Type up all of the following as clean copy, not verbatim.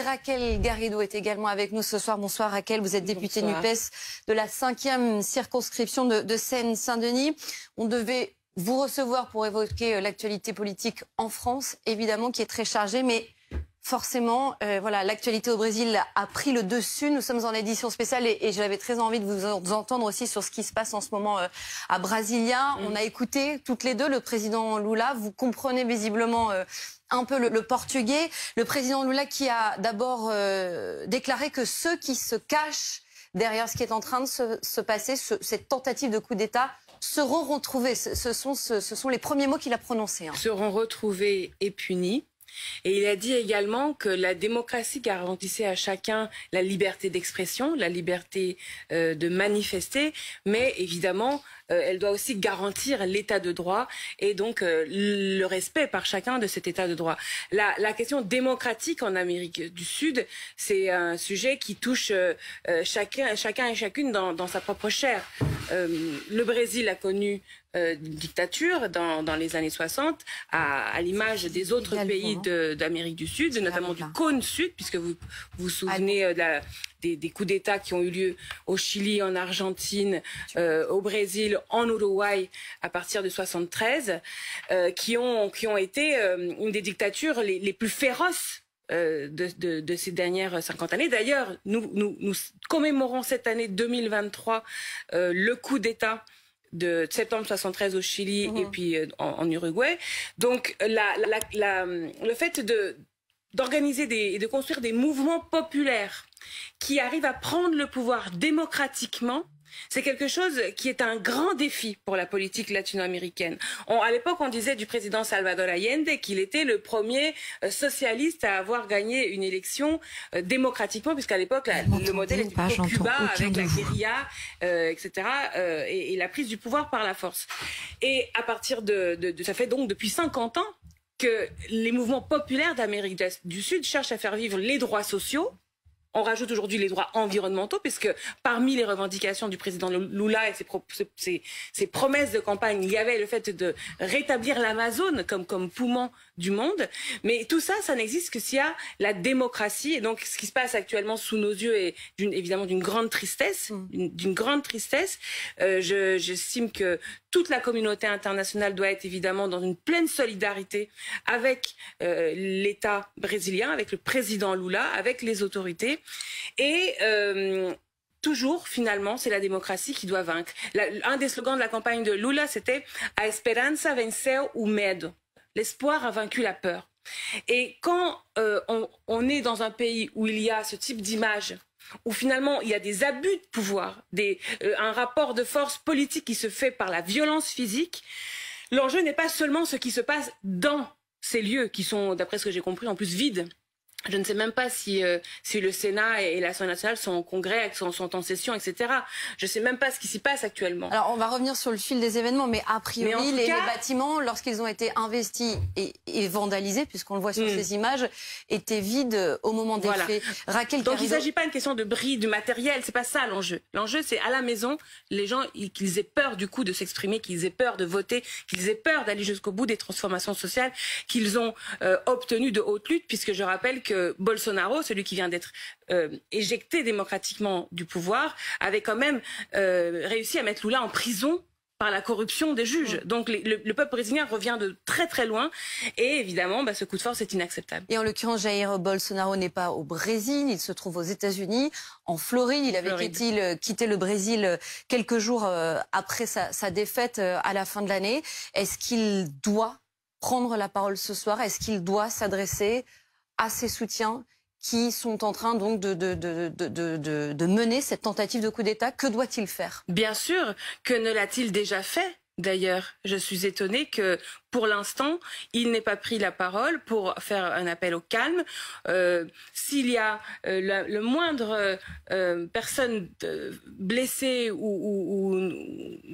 Raquel Garrido est également avec nous ce soir. Bonsoir Raquel, vous êtes députée NUPES de la 5e circonscription de Seine-Saint-Denis. On devait vous recevoir pour évoquer l'actualité politique en France, évidemment, qui est très chargée, mais forcément, voilà, l'actualité au Brésil a pris le dessus. Nous sommes en édition spéciale et j'avais très envie de vous entendre aussi sur ce qui se passe en ce moment à Brasilia. On a écouté toutes les deux le président Lula. Vous comprenez visiblement un peu le portugais. Le président Lula qui a d'abord déclaré que ceux qui se cachent derrière ce qui est en train de se passer, cette tentative de coup d'État, seront retrouvés. Ce sont les premiers mots qu'il a prononcés. Seront retrouvés et punis. Et il a dit également que la démocratie garantissait à chacun la liberté d'expression, la liberté de manifester, mais évidemment, elle doit aussi garantir l'état de droit et donc le respect par chacun de cet état de droit. La question démocratique en Amérique du Sud, c'est un sujet qui touche chacun et chacune dans sa propre chair. Le Brésil a connu une dictature dans les années 60, à l'image des autres pays d'Amérique du Sud, notamment du cône sud, puisque vous vous souvenez des coups d'État qui ont eu lieu au Chili, en Argentine, au Brésil, en Uruguay, à partir de 73, qui ont été une des dictatures les plus féroces de ces dernières 50 années. D'ailleurs, nous commémorons cette année 2023 le coup d'État de septembre 73 au Chili et puis en Uruguay. Donc le fait d'organiser et de construire des mouvements populaires qui arrivent à prendre le pouvoir démocratiquement, c'est quelque chose qui est un grand défi pour la politique latino-américaine. À l'époque, on disait du président Salvador Allende qu'il était le premier socialiste à avoir gagné une élection démocratiquement, puisqu'à l'époque, le modèle était plutôt Cuba, avec la guérilla, etc., et la prise du pouvoir par la force. Et à partir ça fait donc depuis 50 ans que les mouvements populaires d'Amérique du Sud cherchent à faire vivre les droits sociaux. On rajoute aujourd'hui les droits environnementaux, puisque parmi les revendications du président Lula et ses promesses de campagne, il y avait le fait de rétablir l'Amazone comme poumon du monde. Mais tout ça, ça n'existe que s'il y a la démocratie. Et donc, ce qui se passe actuellement sous nos yeux est évidemment d'une grande tristesse. D'une grande tristesse. J'estime que toute la communauté internationale doit être évidemment dans une pleine solidarité avec l'État brésilien, avec le président Lula, avec les autorités. Et toujours, finalement, c'est la démocratie qui doit vaincre. Un des slogans de la campagne de Lula, c'était « A esperança venceu o medo ». L'espoir a vaincu la peur. Et quand on est dans un pays où il y a ce type d'image, où finalement il y a des abus de pouvoir, un rapport de force politique qui se fait par la violence physique, l'enjeu n'est pas seulement ce qui se passe dans ces lieux qui sont, d'après ce que j'ai compris, en plus vides. Je ne sais même pas si le Sénat et l'Assemblée nationale sont en congrès, sont en session, etc. Je ne sais même pas ce qui s'y passe actuellement. Alors, on va revenir sur le fil des événements, mais a priori, les bâtiments, lorsqu'ils ont été investis et vandalisés, puisqu'on le voit sur ces images, étaient vides au moment des faits. Raquel Donc, Garrido... il ne s'agit pas d'une question de bris du matériel, c'est pas ça l'enjeu. L'enjeu, c'est à la maison, les gens, qu'ils aient peur du coup de s'exprimer, qu'ils aient peur de voter, qu'ils aient peur d'aller jusqu'au bout des transformations sociales qu'ils ont obtenues de haute lutte, puisque je rappelle que Bolsonaro, celui qui vient d'être éjecté démocratiquement du pouvoir, avait quand même réussi à mettre Lula en prison par la corruption des juges. Donc le peuple brésilien revient de très très loin et évidemment ce coup de force est inacceptable. Et en l'occurrence, Jair Bolsonaro n'est pas au Brésil, il se trouve aux États-Unis, en Floride. Il avait quitté le Brésil quelques jours après sa défaite à la fin de l'année. Est-ce qu'il doit prendre la parole ce soir? Est-ce qu'il doit s'adresser à ses soutiens qui sont en train donc de mener cette tentative de coup d'État? Que doit-il faire? Bien sûr, que ne l'a-t-il déjà fait? D'ailleurs, je suis étonnée que, pour l'instant, il n'ait pas pris la parole pour faire un appel au calme. S'il y a le moindre personne blessée ou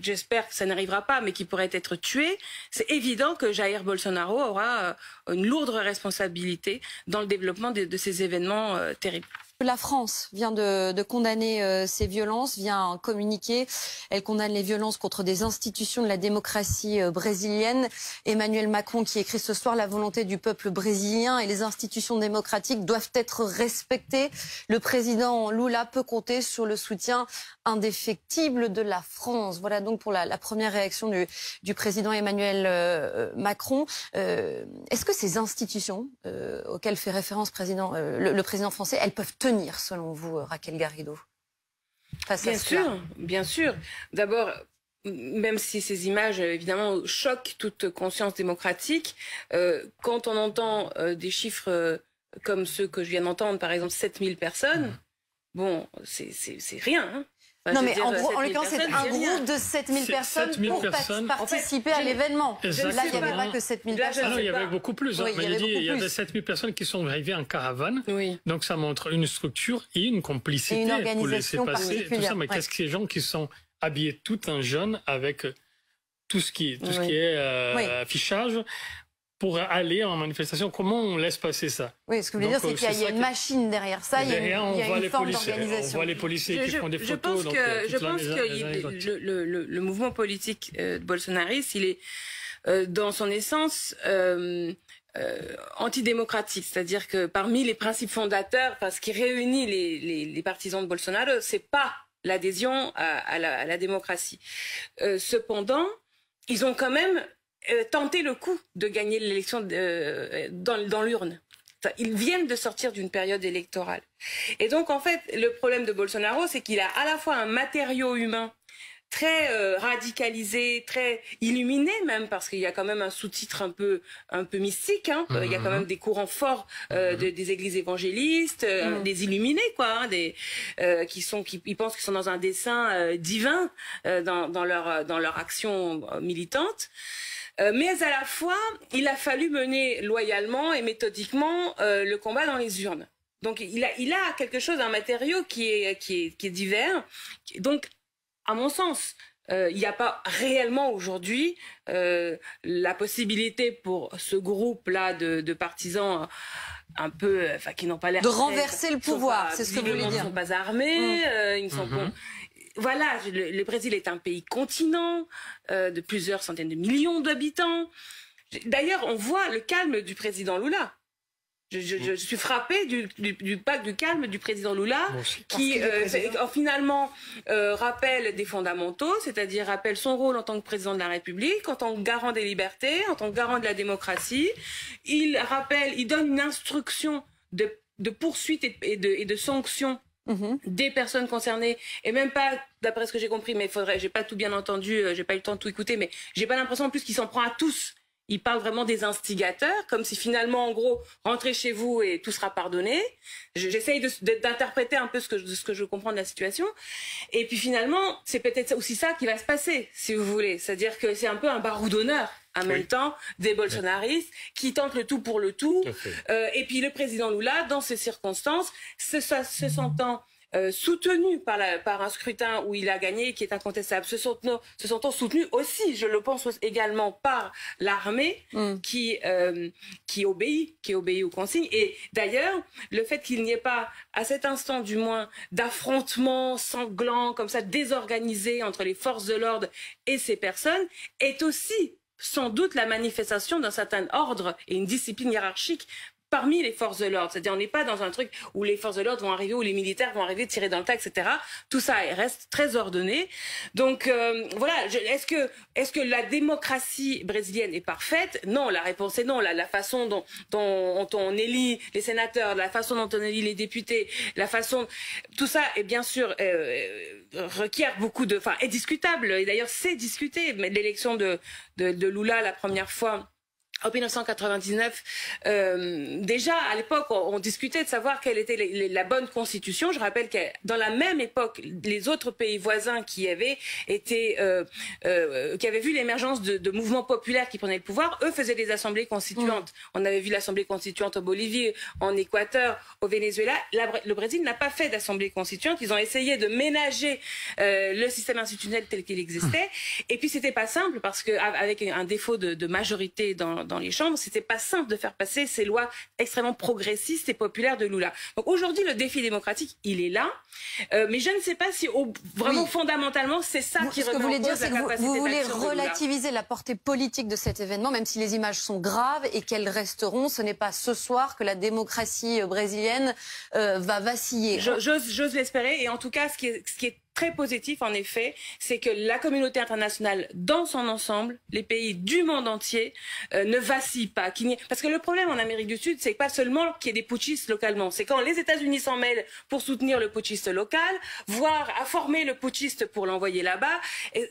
j'espère que ça n'arrivera pas, mais qui pourrait être tuée, c'est évident que Jair Bolsonaro aura une lourde responsabilité dans le développement de ces événements terribles. La France vient de condamner ces violences via un communiqué. Elle condamne les violences contre des institutions de la démocratie brésilienne. Emmanuel Macron qui écrit ce soir: la volonté du peuple brésilien et les institutions démocratiques doivent être respectées. Le président Lula peut compter sur le soutien indéfectible de la France. Voilà donc pour la première réaction du président Emmanuel Macron. Est-ce que ces institutions auxquelles fait référence le président français, elles peuvent tenir selon vous, Raquel Garrido, face à cela? Bien sûr. D'abord, même si ces images, évidemment, choquent toute conscience démocratique, quand on entend des chiffres comme ceux que je viens d'entendre, par exemple 7000 personnes, bon, c'est rien, hein. Enfin, non mais en l'occurrence c'est un groupe de 7000 personnes pour participer à l'événement. Là il n'y avait pas que 7000 personnes. Ah non, il y avait beaucoup plus. Oui, il y avait 7000 personnes qui sont arrivées en caravane. Oui. Donc ça montre une structure et une complicité et une organisation pour laisser passer tout ça. Mais qu'est-ce que ces gens qui sont habillés tout en jaune avec tout ce qui est affichage pour aller en manifestation? Comment on laisse passer ça? Oui, ce que je veux dire, c'est qu'il y a une machine derrière ça, il y a une forme d'organisation. On voit les policiers qui font des photos. Je pense que le mouvement politique bolsonariste, il est dans son essence antidémocratique. C'est-à-dire que parmi les principes fondateurs, ce qui réunit les partisans de Bolsonaro, c'est pas l'adhésion à la démocratie. Cependant, ils ont quand même tenter le coup de gagner l'élection dans l'urne. Ils viennent de sortir d'une période électorale. Et donc, en fait, le problème de Bolsonaro, c'est qu'il a à la fois un matériau humain très radicalisé, très illuminé même, parce qu'il y a quand même un sous-titre un peu mystique, hein. Il y a quand même des courants forts des églises évangélistes, des illuminés, quoi, hein, qui pensent qu'ils sont dans un dessein divin dans leur action militante. Mais à la fois, il a fallu mener loyalement et méthodiquement le combat dans les urnes. Donc il a quelque chose, un matériau qui est divers. Donc, à mon sens, il n'y a pas réellement aujourd'hui la possibilité pour ce groupe-là de partisans un peu, qui n'ont pas l'air de renverser le pouvoir. C'est ce que vous voulez dire. Ils ne sont pas armés, ils ne sont pas. Voilà, le Brésil est un pays continent de plusieurs centaines de millions d'habitants. D'ailleurs, on voit le calme du président Lula. Je suis frappée du calme du président Lula, qui finalement rappelle des fondamentaux, c'est-à-dire rappelle son rôle en tant que président de la République, en tant que garant des libertés, en tant que garant de la démocratie. Il donne une instruction de poursuite et de sanctions des personnes concernées, et même pas, d'après ce que j'ai compris, mais j'ai pas tout bien entendu, j'ai pas eu le temps de tout écouter, mais j'ai pas l'impression en plus qu'il s'en prend à tous. Il parle vraiment des instigateurs, comme si finalement, en gros, rentrez chez vous et tout sera pardonné. J'essaye d'interpréter un peu ce que je comprends de la situation. Et puis finalement, c'est peut-être aussi ça qui va se passer, si vous voulez. C'est-à-dire que c'est un peu un barreau d'honneur, en même temps, des bolsonaristes qui tentent le tout pour le tout. Et puis le président Lula, dans ces circonstances, se sentant soutenu par un scrutin où il a gagné, qui est incontestable, se sentant soutenu aussi, je le pense également, par l'armée qui obéit aux consignes. Et d'ailleurs, le fait qu'il n'y ait pas, à cet instant du moins, d'affrontements sanglants, comme ça, désorganisés entre les forces de l'ordre et ces personnes, est aussi sans doute la manifestation d'un certain ordre et une discipline hiérarchique parmi les forces de l'ordre. C'est-à-dire, on n'est pas dans un truc où les forces de l'ordre vont arriver, où les militaires vont arriver, tirer dans le tas, etc. Tout ça reste très ordonné. Donc, voilà. Est-ce que la démocratie brésilienne est parfaite? Non, la réponse est non. La façon dont on élit les sénateurs, la façon dont on élit les députés, tout ça est bien sûr requiert beaucoup est discutable. Et d'ailleurs, c'est discuté. Mais l'élection de Lula la première fois, en 1999, déjà à l'époque, on discutait de savoir quelle était la bonne constitution. Je rappelle que dans la même époque, les autres pays voisins qui avaient vu l'émergence de mouvements populaires qui prenaient le pouvoir, eux faisaient des assemblées constituantes. On avait vu l'assemblée constituante au Bolivie, en Équateur, au Venezuela. Le Brésil n'a pas fait d'assemblée constituante. Ils ont essayé de ménager le système institutionnel tel qu'il existait. Et puis c'était pas simple parce que avec un défaut de majorité dans dans les chambres, c'était pas simple de faire passer ces lois extrêmement progressistes et populaires de Lula. Donc aujourd'hui, le défi démocratique, il est là, mais je ne sais pas si vraiment fondamentalement, c'est ça qui remet en cause la capacité d'action de Lula. Vous voulez relativiser la portée politique de cet événement, même si les images sont graves et qu'elles resteront. Ce n'est pas ce soir que la démocratie brésilienne va vaciller. J'ose l'espérer, et en tout cas, ce qui est très positif, en effet, c'est que la communauté internationale, dans son ensemble, les pays du monde entier, ne vacillent pas. Parce que le problème en Amérique du Sud, c'est pas seulement qu'il y ait des putschistes localement, c'est quand les États-Unis s'en mêlent pour soutenir le putschiste local, voire à former le putschiste pour l'envoyer là-bas.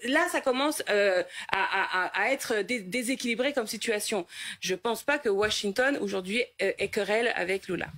Là, ça commence à être déséquilibré comme situation. Je pense pas que Washington, aujourd'hui, ait querelle avec Lula.